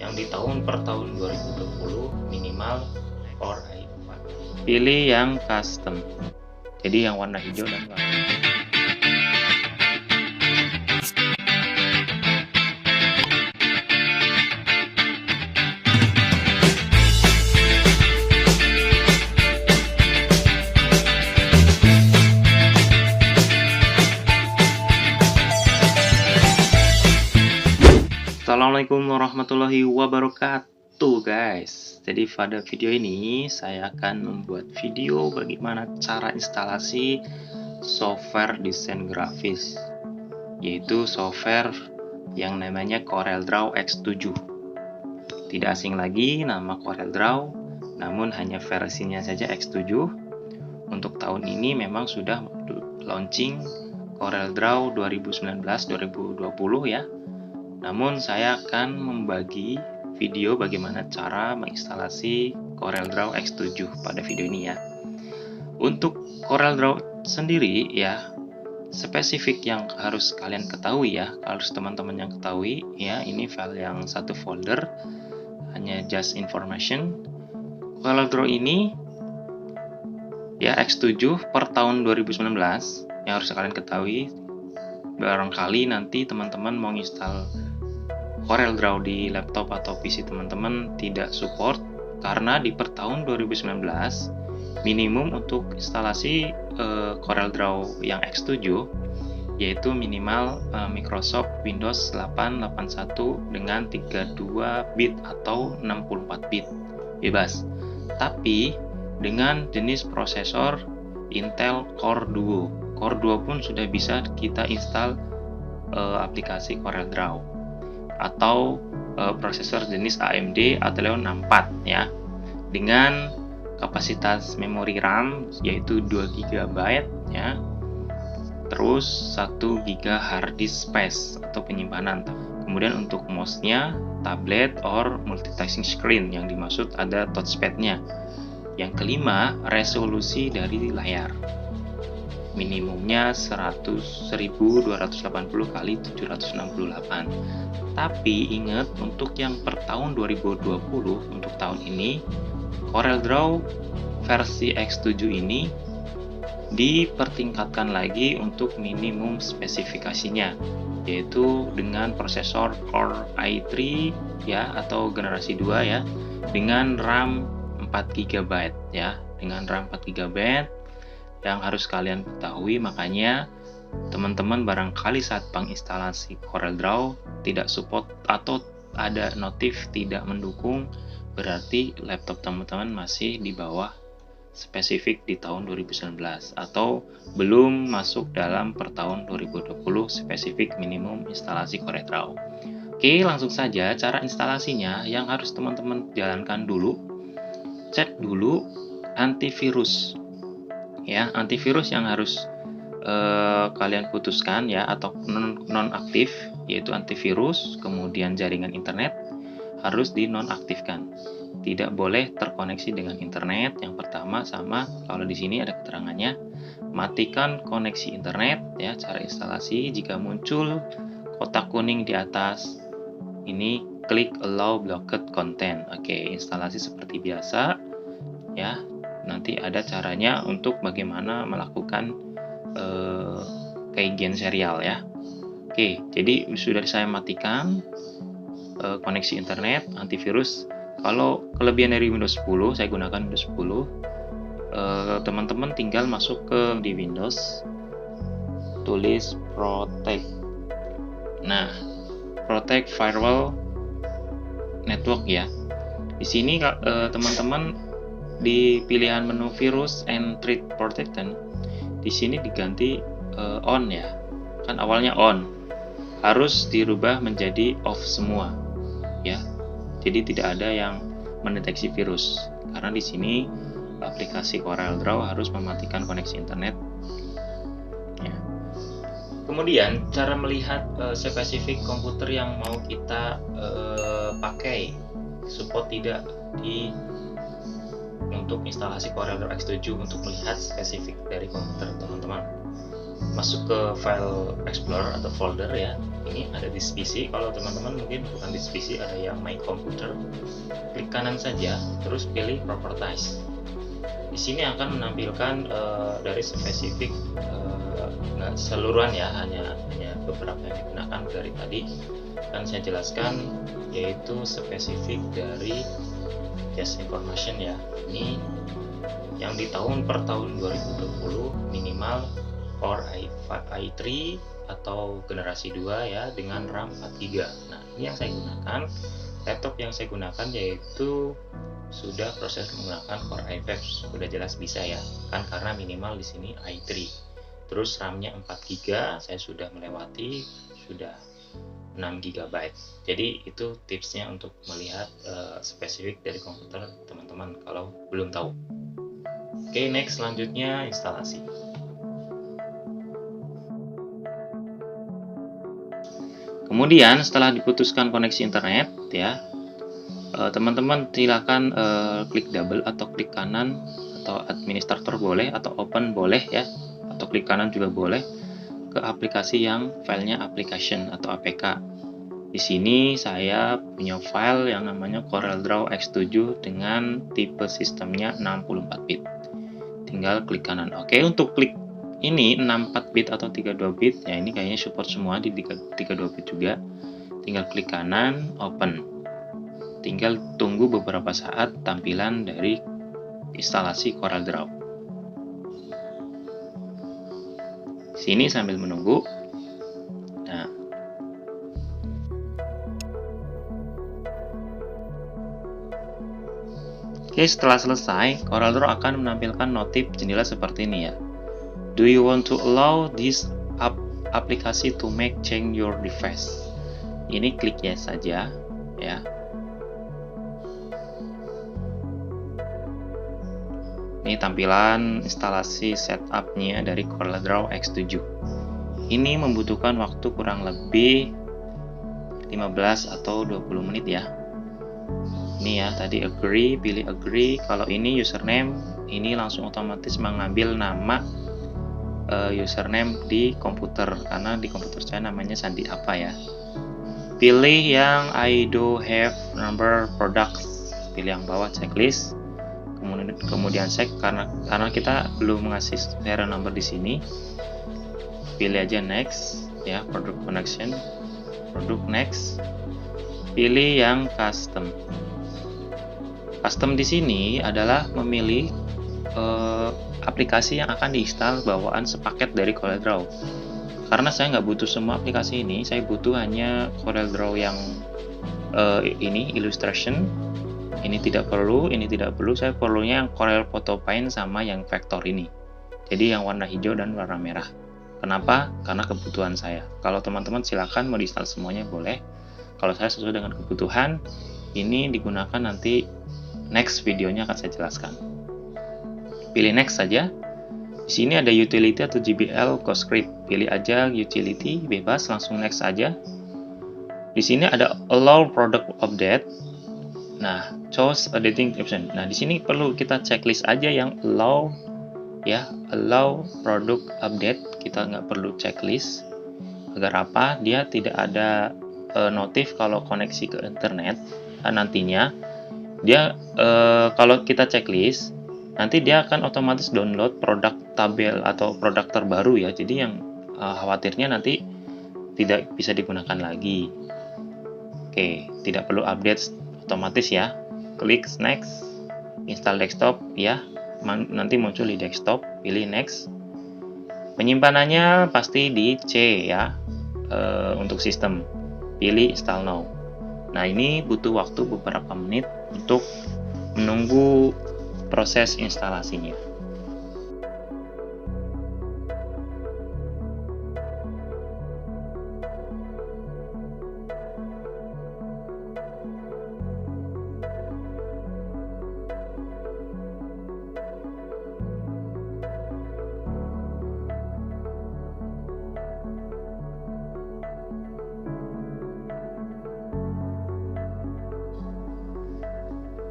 yang di per tahun 2020 minimal Core i4. Pilih yang custom, jadi yang warna hijau dan warna Assalamualaikum warahmatullahi wabarakatuh guys. Jadi pada video ini saya akan membuat video bagaimana cara instalasi software desain grafis, yaitu software yang namanya CorelDRAW X7. Tidak asing lagi nama CorelDRAW, namun hanya versinya saja X7. Untuk tahun ini memang sudah launching CorelDRAW 2019-2020 ya. Namun saya akan membagi video bagaimana cara menginstalasi CorelDRAW X7 pada video ini ya. Untuk CorelDRAW sendiri ya, spesifik yang harus kalian ketahui ya, harus teman-teman yang ketahui ya, ini file yang satu folder, hanya just information. CorelDRAW ini ya X7 per tahun 2019 yang harus kalian ketahui. Barangkali nanti teman-teman mau install CorelDRAW di laptop atau PC teman-teman tidak support, karena di per tahun 2019 minimum untuk instalasi CorelDRAW yang X7 yaitu minimal Microsoft Windows 881 dengan 32 bit atau 64 bit bebas, tapi dengan jenis prosesor Intel Core Duo. Core Duo pun sudah bisa kita install aplikasi CorelDRAW, atau prosesor jenis AMD Athlon 64 ya, dengan kapasitas memori RAM yaitu 2 GB ya, terus 1 GB hard disk space atau penyimpanan. Kemudian untuk mouse-nya tablet or multitasking screen, yang dimaksud ada touchpad-nya. Yang kelima, resolusi dari layar minimumnya 1280 x 768. Tapi ingat, untuk yang per tahun 2020, untuk tahun ini CorelDRAW versi X7 ini dipertingkatkan lagi untuk minimum spesifikasinya, yaitu dengan prosesor Core i3 ya, atau generasi 2 ya, dengan RAM 4 GB ya, dengan RAM 4 GB yang harus kalian ketahui. Makanya teman-teman barangkali saat penginstalasi CorelDRAW tidak support atau ada notif tidak mendukung, berarti laptop teman-teman masih di bawah spesifik di tahun 2019 atau belum masuk dalam per tahun 2020 spesifik minimum instalasi CorelDRAW. Oke, langsung saja cara instalasinya. Yang harus teman-teman jalankan dulu, cek dulu antivirus ya, antivirus yang harus kalian putuskan ya, atau nonaktif, yaitu antivirus. Kemudian jaringan internet harus dinonaktifkan, tidak boleh terkoneksi dengan internet yang pertama. Sama kalau di sini ada keterangannya, matikan koneksi internet ya. Cara instalasi, jika muncul kotak kuning di atas ini, klik allow blocked content. Oke, instalasi seperti biasa ya. Nanti ada caranya untuk bagaimana melakukan keygen serial ya. Oke, jadi sudah saya matikan koneksi internet, antivirus. Kalau kelebihan dari Windows 10, saya gunakan Windows 10. Teman-teman tinggal masuk ke di Windows, tulis protect. Nah, protect firewall network ya. Di sini teman-teman di pilihan menu virus and threat protection, di sini diganti on ya, kan awalnya on, harus dirubah menjadi off semua ya. Jadi tidak ada yang mendeteksi virus, karena di sini aplikasi CorelDRAW harus mematikan koneksi internet ya. Kemudian cara melihat spesifik komputer yang mau kita pakai, support tidak di untuk instalasi CorelDRAW X7, untuk melihat spesifik dari komputer teman-teman. masuk ke file Explorer atau folder ya. Ini ada di PC. Kalau teman-teman mungkin bukan di PC, ada yang My Computer. Klik kanan saja, terus pilih Properties. Di sini akan menampilkan dari spesifik, nggak seluruhan ya, hanya beberapa yang digunakan dari tadi. Akan saya jelaskan, yaitu spesifik dari Just Information ya. Ini yang di per tahun 2020 minimal Core i3 atau generasi 2 ya, dengan RAM 4GB. Nah, ini yang saya gunakan. Laptop yang saya gunakan yaitu sudah proses menggunakan Core i5, sudah jelas bisa ya kan, karena minimal di sini i3. Terus RAM-nya 4GB, saya sudah melewati, sudah 6GB. Jadi itu tipsnya untuk melihat spesifik dari komputer teman-teman kalau belum tahu. Oke, next, selanjutnya instalasi. Kemudian setelah diputuskan koneksi internet ya, teman-teman silakan klik double atau klik kanan, atau administrator boleh, atau open boleh ya, atau klik kanan juga boleh, ke aplikasi yang filenya application atau APK. Di sini saya punya file yang namanya CorelDRAW X7 dengan tipe sistemnya 64 bit. Tinggal klik kanan. Oke, untuk klik ini 64 bit atau 32 bit ya, ini kayaknya support semua di 32 bit juga. Tinggal klik kanan, open. Tinggal tunggu beberapa saat tampilan dari instalasi CorelDRAW. Sini sambil menunggu. Nah, oke, setelah selesai, CorelDRAW akan menampilkan notif jendela seperti ini ya. Do you want to allow this aplikasi to make change your device? Ini klik yes saja ya. Ini tampilan instalasi setupnya dari CorelDRAW X7. Ini membutuhkan waktu kurang lebih 15 atau 20 menit ya. Ini ya, tadi agree, pilih agree. Kalau ini username, ini langsung otomatis mengambil nama username di komputer, karena di komputer saya namanya Sandi apa ya. Pilih yang I do have number products, pilih yang bawah checklist, kemudian check, karena kita belum mengasih serial number di sini. Pilih aja next ya, product connection, product next. Pilih yang custom. Custom di sini adalah memilih aplikasi yang akan diinstal bawaan sepaket dari CorelDRAW. Karena saya nggak butuh semua aplikasi ini, saya butuh hanya CorelDRAW yang ini illustration. Ini tidak perlu, ini tidak perlu. Saya perlunya yang Corel Photo Paint sama yang vektor ini. Jadi yang warna hijau dan warna merah. Kenapa? Karena kebutuhan saya. Kalau teman-teman silakan mau diinstal semuanya boleh. Kalau saya sesuai dengan kebutuhan, ini digunakan nanti next videonya akan saya jelaskan. Pilih next saja. Di sini ada utility atau GBL CoScript. Pilih aja utility, bebas, langsung next aja. Di sini ada allow product update. Nah, choose editing option. Nah, di sini perlu kita checklist aja yang allow ya, allow product update. Kita nggak perlu checklist. Agar apa? Dia tidak ada notif kalau koneksi ke internet. Nantinya dia kalau kita checklist, nanti dia akan otomatis download produk tabel atau produk terbaru ya. Jadi yang khawatirnya nanti tidak bisa digunakan lagi. Oke, tidak perlu update otomatis ya. Klik next, install desktop ya. Nanti muncul di desktop, pilih next. Penyimpanannya pasti di C ya. Untuk sistem, pilih install now. Nah, ini butuh waktu beberapa menit untuk menunggu proses instalasinya.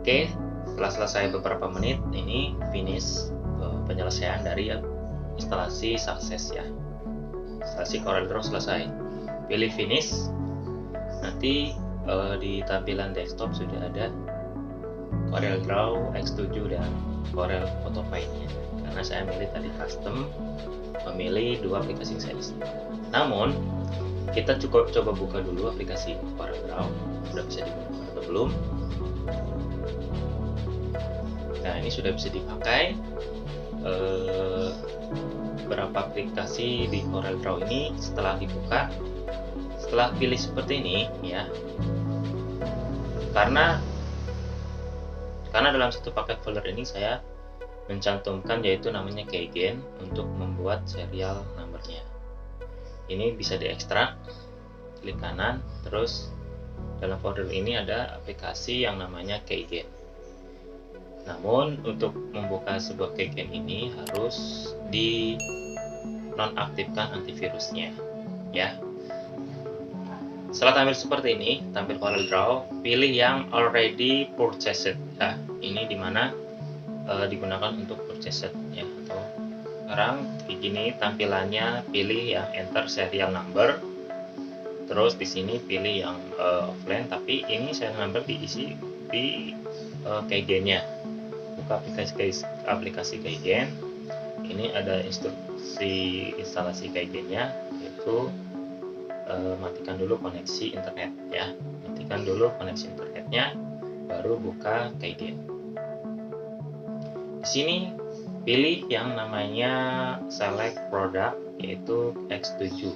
Oke, setelah selesai beberapa menit, ini finish penyelesaian dari instalasi sukses ya. instalasi CorelDRAW selesai. Pilih finish. Nanti di tampilan desktop sudah ada CorelDRAW X7 dan Corel Photopay-nya. Karena saya milih tadi custom, memilih dua aplikasi yang saya install. Namun kita cukup coba buka dulu aplikasi CorelDRAW, sudah bisa digunakan atau belum. Nah, ini sudah bisa dipakai. Beberapa aplikasi di CorelDRAW ini setelah dibuka, setelah pilih seperti ini ya, karena dalam satu paket folder ini saya mencantumkan yaitu namanya keygen untuk membuat serial numbernya. Ini bisa diekstrak, klik kanan, terus dalam folder ini ada aplikasi yang namanya keygen. Namun untuk membuka sebuah keygen ini harus di nonaktifkan antivirusnya ya. Setelah tampil seperti ini, tampil CorelDRAW, pilih yang already purchased ya. Ini dimana digunakan untuk purchased ya. Atau sekarang kayak gini tampilannya, pilih yang enter serial number. Terus di sini pilih yang offline, tapi ini serial number diisi di keygen-nya. Buka aplikasi keygen. Ini ada instruksi instalasi keygen-nya, yaitu matikan dulu koneksi internet ya. Matikan dulu koneksi internetnya, baru buka keygen. Di sini pilih yang namanya select product, yaitu X7.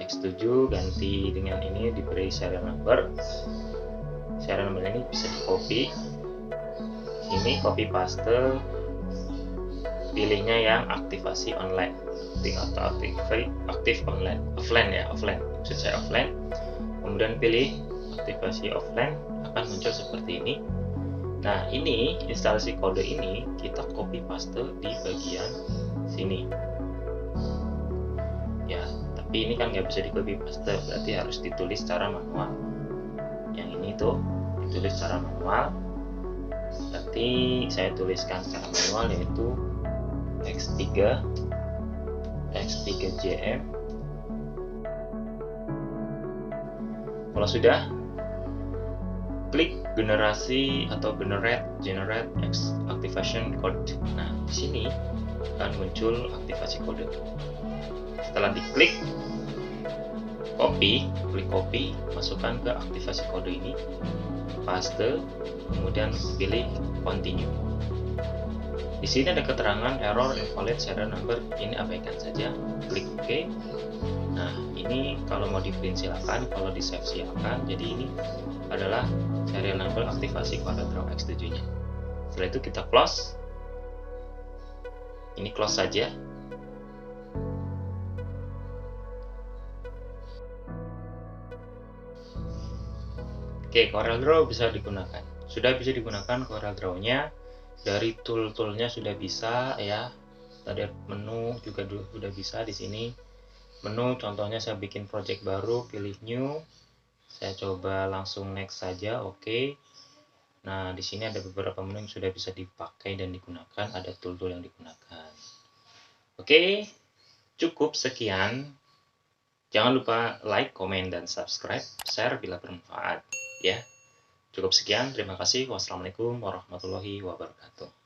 X7 ganti dengan ini, diberi serial number. Serial number ini bisa di copy. Ini copy paste, pilihnya yang aktivasi online atau aktif online, offline ya, offline, maksud saya offline. Kemudian pilih aktivasi offline, akan muncul seperti ini. Nah, ini instalasi kode ini kita copy paste di bagian sini ya, tapi ini kan nggak bisa di copy paste, berarti harus ditulis secara manual. Yang ini tuh ditulis secara manual, berarti saya tuliskan secara manual, yaitu X3JM. Kalau sudah, klik generasi atau generate activation code. Nah, di sini akan muncul aktivasi kode. Setelah diklik, klik copy, masukkan ke aktivasi kode ini, paste, kemudian pilih continue. Di sini ada keterangan error invalid serial number, ini abaikan saja, klik OK. Nah, ini kalau mau di print silakan, kalau di save silakan. Jadi ini adalah serial number aktivasi CorelDRAW X7 nya. Setelah itu kita close. Ini close saja. Oke, CorelDRAW bisa digunakan. Sudah bisa digunakan CorelDRAW-nya. Dari tool-toolnya sudah bisa ya. Tadi menu juga sudah bisa di sini. Menu contohnya saya bikin project baru, pilih new. Saya coba langsung next saja, oke. Nah, di sini ada beberapa menu yang sudah bisa dipakai dan digunakan, ada tool-tool yang digunakan. Oke, cukup sekian. Jangan lupa like, komen, dan subscribe, share bila bermanfaat ya. Cukup sekian, terima kasih. Wassalamualaikum warahmatullahi wabarakatuh.